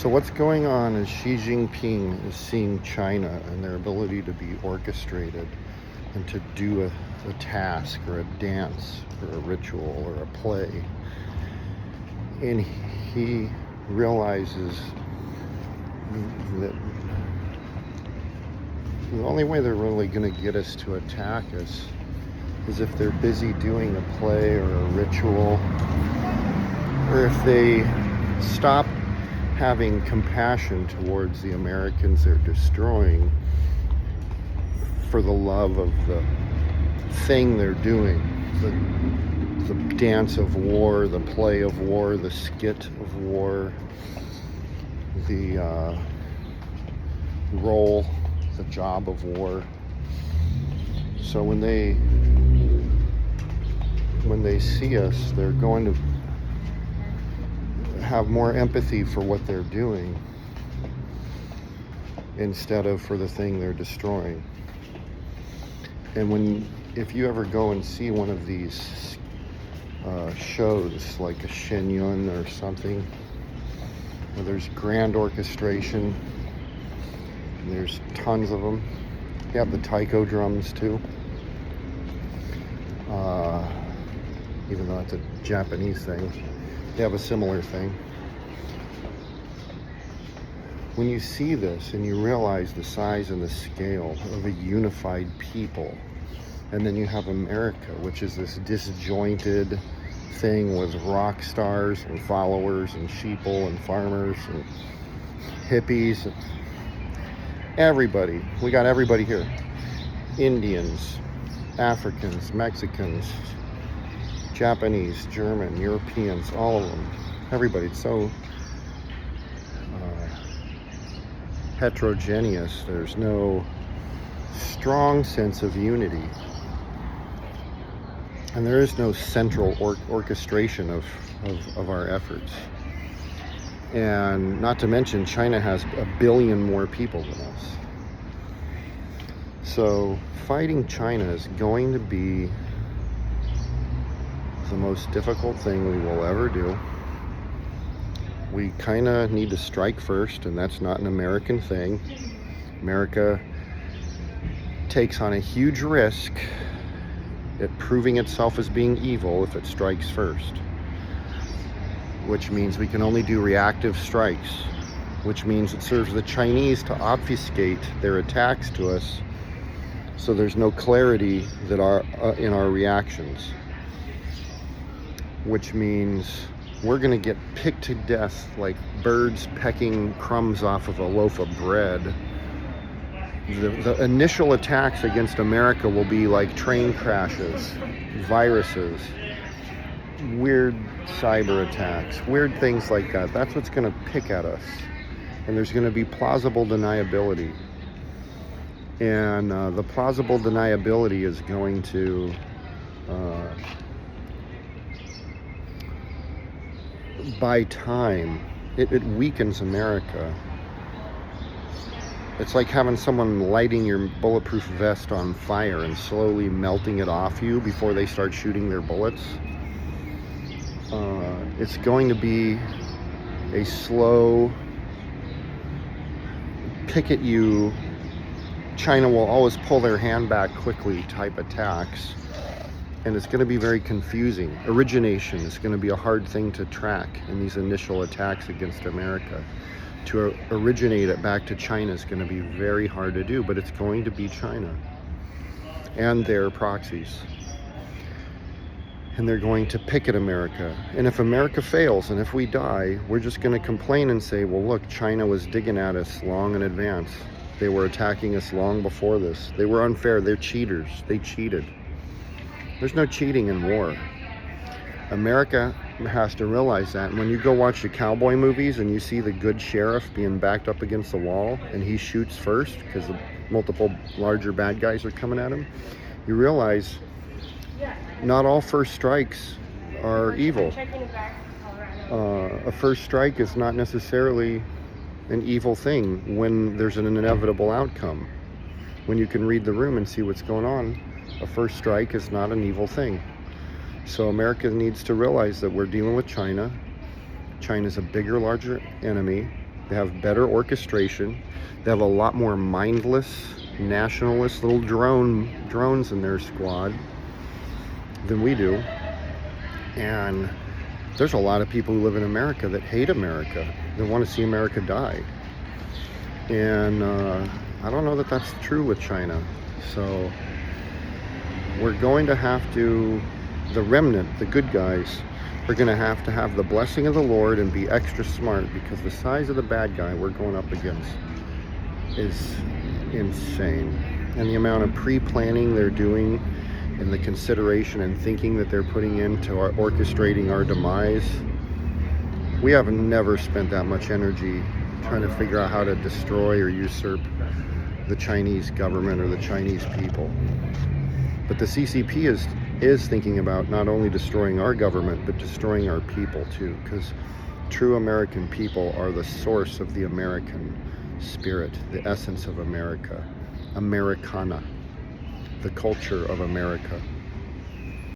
So what's going on is Xi Jinping is seeing China and their ability to be orchestrated and to do a task or a dance or a ritual or a play. And he realizes that the only way they're really going to get us to attack us is if they're busy doing a play or a ritual, or if they stop having compassion towards the Americans they're destroying for the love of the thing they're doing, the dance of war, the play of war, the skit of war, the role, the job of war. So when they see us, they're going to have more empathy for what they're doing instead of for the thing they're destroying. And if you ever go and see one of these shows like a Shenyun or something, where there's grand orchestration, and there's tons of them. You have the taiko drums too, even though it's a Japanese thing. They have a similar thing. When you see this and you realize the size and the scale of a unified people, and then you have America, which is this disjointed thing with rock stars and followers and sheeple and farmers and hippies, everybody. We got everybody here. Indians, Africans, Mexicans, Japanese, German, Europeans, all of them. Everybody. It's so heterogeneous. There's no strong sense of unity. And there is no central orchestration of our efforts. And not to mention, China has 1 billion more people than us. So fighting China is going to be the most difficult thing we will ever do. We kind of need to strike first, and that's not an American thing. America takes on a huge risk at proving itself as being evil if it strikes first, which means we can only do reactive strikes, which means it serves the Chinese to obfuscate their attacks to us so there's no clarity that in our reactions, which means we're going to get picked to death like birds pecking crumbs off of a loaf of bread. The initial attacks against America will be like train crashes, viruses, weird cyber attacks, weird things like that. That's what's going to pick at us. And there's going to be plausible deniability. And the plausible deniability is going to by time, it weakens America. It's like having someone lighting your bulletproof vest on fire and slowly melting it off you before they start shooting their bullets. It's going to be a slow pick at you. China will always pull their hand back quickly type attacks. And it's going to be very confusing. Origination is going to be a hard thing to track in these initial attacks against America. To originate it back to China is going to be very hard to do, but it's going to be China and their proxies. And they're going to pick at America. And if America fails and if we die, we're just going to complain and say, well, look, China was digging at us long in advance. They were attacking us long before this. They were unfair. They're cheaters. They cheated. There's no cheating in war. America has to realize that. When you go watch the cowboy movies and you see the good sheriff being backed up against the wall and he shoots first because the multiple larger bad guys are coming at him, you realize not all first strikes are evil. A first strike is not necessarily an evil thing when there's an inevitable outcome. When you can read the room and see what's going on, a first strike is not an evil thing. So America needs to realize that we're dealing with China. China's a bigger, larger enemy. They have better orchestration. They have a lot more mindless, nationalist little drones in their squad than we do. And there's a lot of people who live in America that hate America. They want to see America die. And I don't know that that's true with China. So we're going to have to, the remnant, the good guys, are going to have the blessing of the Lord and be extra smart, because the size of the bad guy we're going up against is insane. And the amount of pre-planning they're doing, and the consideration and thinking that they're putting into orchestrating our demise. We have never spent that much energy trying to figure out how to destroy or usurp the Chinese government or the Chinese people. But the CCP is thinking about not only destroying our government, but destroying our people too, because true American people are the source of the American spirit, the essence of America, Americana, the culture of America.